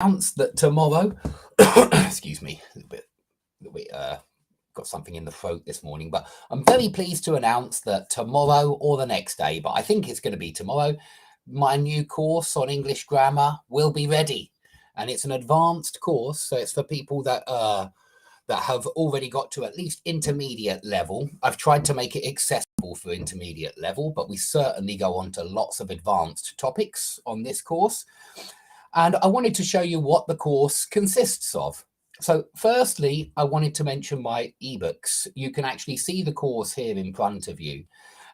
Announce that tomorrow, excuse me, a little bit, got something in the throat this morning, but I'm very pleased to announce that tomorrow or the next day, but I think it's going to be tomorrow, my new course on English grammar will be ready, and it's an advanced course, so it's for people that have already got to at least intermediate level. I've tried to make it accessible for intermediate level, but we certainly go on to lots of advanced topics on this course. And I wanted to show you what the course consists of. So firstly, I wanted to mention my ebooks. You can actually see the course here in front of you.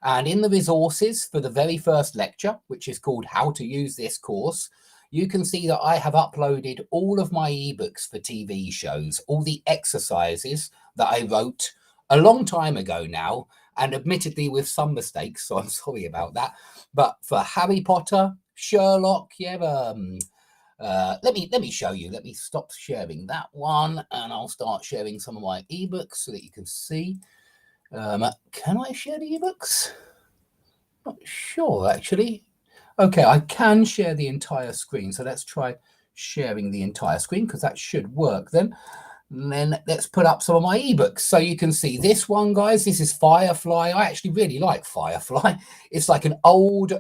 And in the resources for the very first lecture, which is called How to Use This Course, you can see that I have uploaded all of my ebooks for TV shows, all the exercises that I wrote a long time ago now, and admittedly with some mistakes, so I'm sorry about that. But for Harry Potter, Sherlock, let me show you. Let me stop sharing that one, and I'll start sharing some of my ebooks so that you can see. Can I share the ebooks? Not sure, actually. Okay, I can share the entire screen. So let's try sharing the entire screen because that should work then. And then let's put up some of my ebooks. So you can see this one, guys. This is Firefly. I actually really like Firefly. It's like an old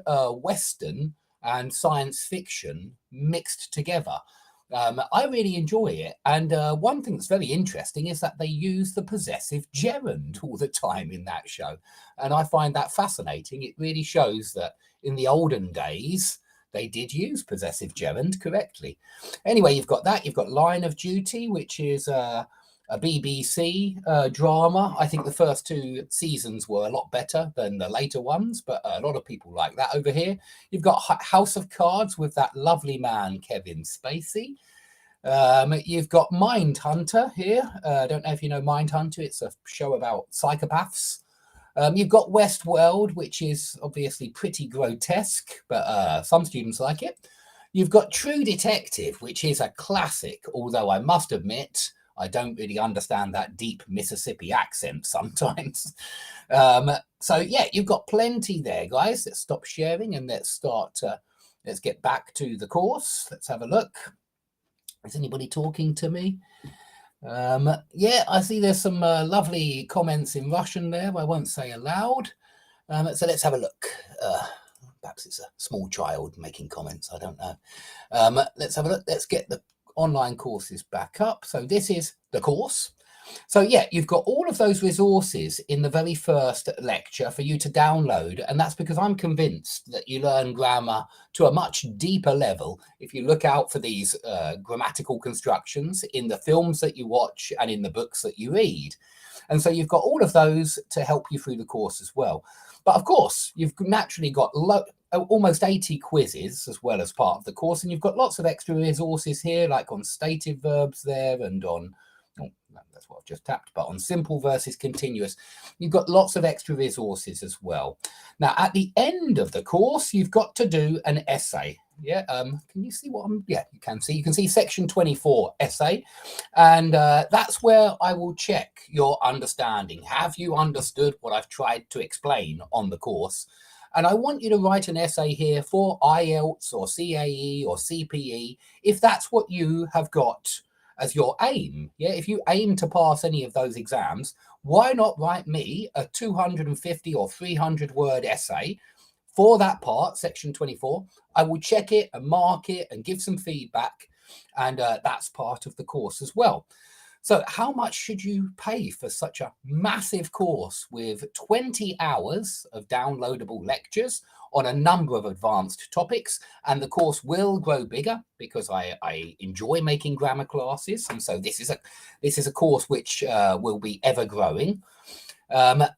Western and science fiction mixed together. I really enjoy it. And one thing that's very interesting is that they use the possessive gerund all the time in that show. And I find that fascinating. It really shows that in the olden days, they did use possessive gerund correctly. Anyway, you've got that. You've got Line of Duty, which is a BBC drama. I think the first two seasons were a lot better than the later ones, but a lot of people like that over here. You've got House of Cards with that lovely man, Kevin Spacey. You've got Mindhunter here. I don't know if you know Mindhunter. It's a show about psychopaths. You've got Westworld, which is obviously pretty grotesque, but some students like it. You've got True Detective, which is a classic, although I must admit, I don't really understand that deep Mississippi accent sometimes. So yeah, you've got plenty there, guys. Let's stop sharing and let's get back to the course. Let's have a look. Is anybody talking to me? Yeah, I see there's some lovely comments in Russian there, but I won't say aloud. So let's have a look. Perhaps it's a small child making comments. I don't know. Let's have a look. Let's get the online courses back up. So this is the course. So yeah, you've got all of those resources in the very first lecture for you to download. And that's because I'm convinced that you learn grammar to a much deeper level if you look out for these grammatical constructions in the films that you watch and in the books that you read. And so you've got all of those to help you through the course as well. But of course, you've naturally got almost 80 quizzes as well as part of the course. And you've got lots of extra resources here, like on stative verbs there and on, oh, that's what I've just tapped, but on simple versus continuous. You've got lots of extra resources as well. Now, at the end of the course, you've got to do an essay. Yeah, can you see what I'm, yeah, you can see. You can see section 24 essay. And that's where I will check your understanding. Have you understood what I've tried to explain on the course? And I want you to write an essay here for IELTS or CAE or CPE, if that's what you have got as your aim. Yeah, if you aim to pass any of those exams, why not write me a 250 or 300 word essay for that part, section 24. I will check it and mark it and give some feedback. And that's part of the course as well. So how much should you pay for such a massive course with 20 hours of downloadable lectures on a number of advanced topics? And the course will grow bigger because I enjoy making grammar classes. And so this is a course which will be ever growing.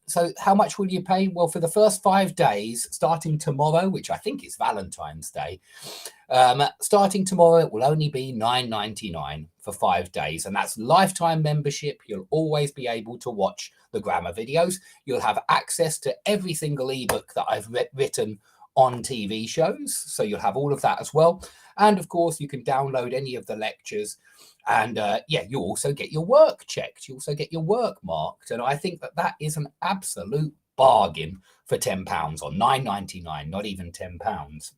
So how much will you pay? Well, for the first 5 days, starting tomorrow, which I think is Valentine's Day, starting tomorrow, it will only be $9.99 for 5 days. And that's lifetime membership. You'll always be able to watch the grammar videos. You'll have access to every single ebook that I've written on TV shows. So you'll have all of that as well. And of course, you can download any of the lectures. And yeah, you also get your work checked. You also get your work marked. And I think that that is an absolute bargain for £10 or $9.99, not even £10.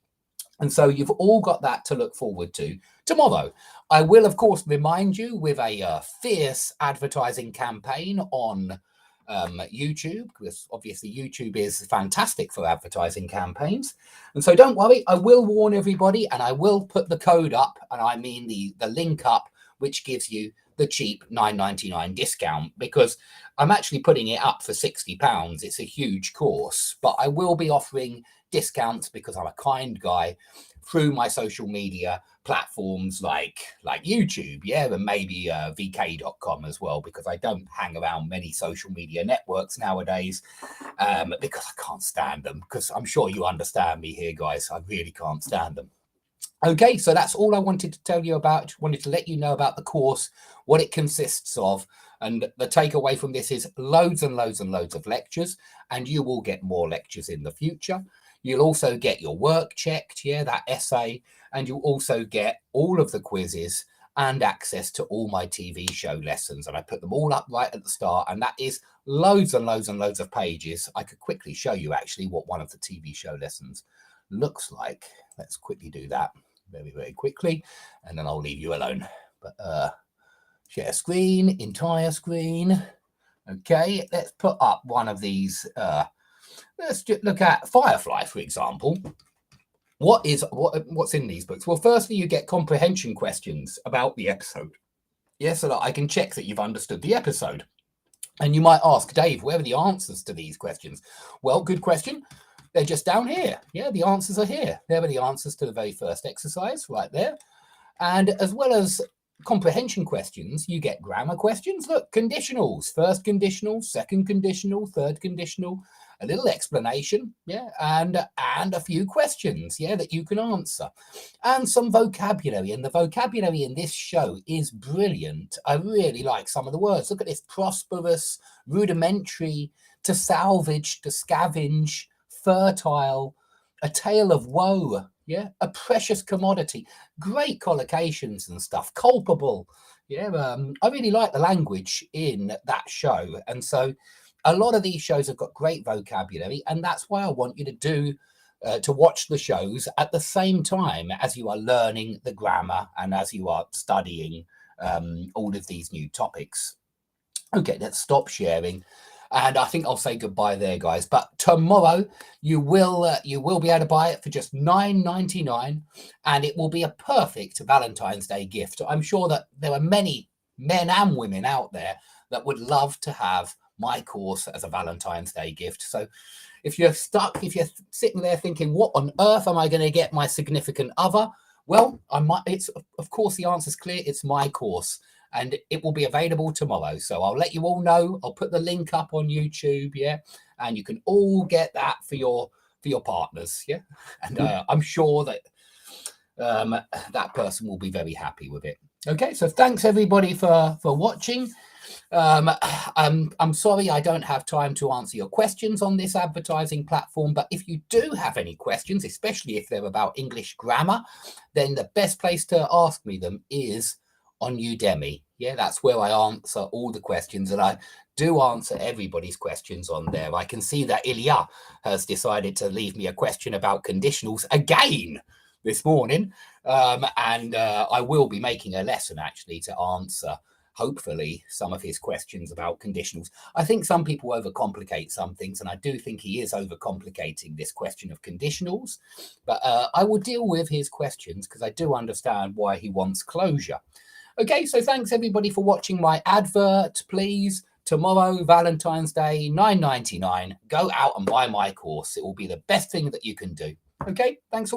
And so you've all got that to look forward to tomorrow. I will, of course, remind you with a fierce advertising campaign on YouTube, because obviously YouTube is fantastic for advertising campaigns. And so don't worry, I will warn everybody, and I will put the code up, and I mean the link up, which gives you the cheap £9.99 discount, because I'm actually putting it up for £60. It's a huge course, but I will be offering discounts because I'm a kind guy through my social media platforms like YouTube, yeah, and maybe vk.com as well, because I don't hang around many social media networks nowadays because I can't stand them, because I'm sure you understand me here, guys. I really can't stand them. Okay, so that's all I wanted to tell you about. Wanted to let you know about the course, what it consists of, and the takeaway from this is loads and loads and loads of lectures, and you will get more lectures in the future. You'll also get your work checked, yeah, that essay, and you'll also get all of the quizzes and access to all my TV show lessons. And I put them all up right at the start, and that is loads and loads and loads of pages. I could quickly show you actually what one of the TV show lessons looks like. Let's quickly do that very, very quickly, and then I'll leave you alone. But share screen, entire screen. Okay, let's put up one of these. Let's just look at Firefly, for example. What's in these books? Well, firstly, you get comprehension questions about the episode. Yes, so that I can check that you've understood the episode. And you might ask, Dave, where are the answers to these questions? Well, good question. They're just down here. Yeah, the answers are here. There are the answers to the very first exercise right there. And as well as comprehension questions, you get grammar questions. Look, conditionals, first conditional, second conditional, third conditional, a little explanation, yeah, and a few questions, yeah, that you can answer, and some vocabulary. And the vocabulary in this show is brilliant. I really like some of the words. Look at this: prosperous, rudimentary, to salvage, to scavenge, fertile, a tale of woe, yeah, a precious commodity, great collocations and stuff, culpable, yeah. I really like the language in that show, and so a lot of these shows have got great vocabulary, and that's why I want you to watch the shows at the same time as you are learning the grammar and as you are studying all of these new topics. Okay, let's stop sharing. And I think I'll say goodbye there, guys. But tomorrow you will be able to buy it for just £9.99, and it will be a perfect Valentine's Day gift. I'm sure that there are many men and women out there that would love to have my course as a Valentine's Day gift. So if you're stuck, if you're sitting there thinking, what on earth am I going to get my significant other? Well, it's, of course, the answer's clear. It's my course, and it will be available tomorrow. So I'll let you all know. I'll put the link up on YouTube, yeah, and you can all get that for your partners, yeah. And I'm sure that that person will be very happy with it. Okay, so thanks everybody for watching. I'm sorry I don't have time to answer your questions on this advertising platform, but if you do have any questions, especially if they're about English grammar, then the best place to ask me them is on Udemy. Yeah, that's where I answer all the questions, and I do answer everybody's questions on there. I can see that Ilya has decided to leave me a question about conditionals again this morning, and I will be making a lesson actually to answer hopefully some of his questions about conditionals. I think some people overcomplicate some things, and I do think he is overcomplicating this question of conditionals, but I will deal with his questions because I do understand why he wants closure. Okay, so thanks everybody for watching my advert. Please, tomorrow, Valentine's Day, £9.99, go out and buy my course. It will be the best thing that you can do. Okay, thanks for watching.